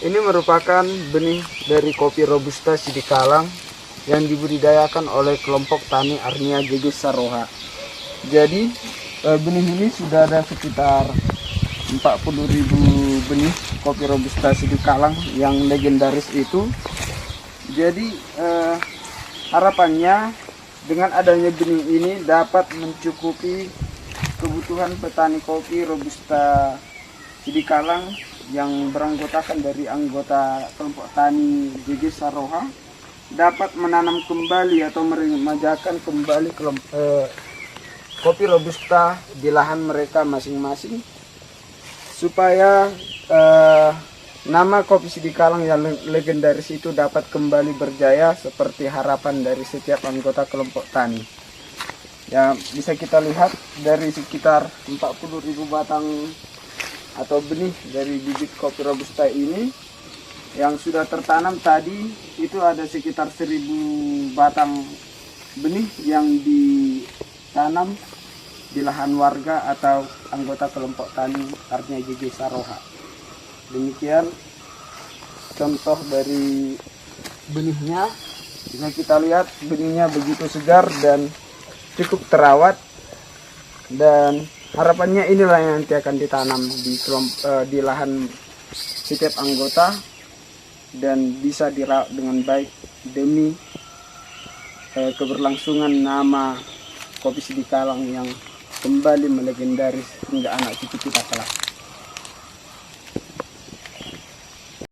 Ini merupakan benih dari kopi Robusta Sidikalang yang dibudidayakan oleh kelompok tani Arnia JG Saroha. Jadi benih ini sudah ada sekitar 40.000 benih kopi Robusta Sidikalang yang legendaris itu. Jadi harapannya dengan adanya benih ini dapat mencukupi kebutuhan petani kopi Robusta Sidikalang yang beranggotakan dari anggota kelompok tani JG Saroha dapat menanam kembali atau meremajakan kembali kopi Robusta di lahan mereka masing-masing, supaya nama kopi Sidikalang yang legendaris itu dapat kembali berjaya seperti harapan dari setiap anggota kelompok tani. Ya, bisa kita lihat dari sekitar 40.000 batang atau benih dari bibit kopi Robusta ini yang sudah tertanam tadi, itu ada sekitar 1.000 batang benih yang ditanam di lahan warga atau anggota kelompok tani Arnia JG Saroha. Demikian contoh dari benihnya. Bisa kita lihat benihnya begitu segar dan cukup terawat, dan harapannya inilah yang nanti akan ditanam di lahan setiap anggota dan bisa dirawat dengan baik demi keberlangsungan nama kopi Sidikalang yang kembali melegendaris hingga anak cucu kita kelak.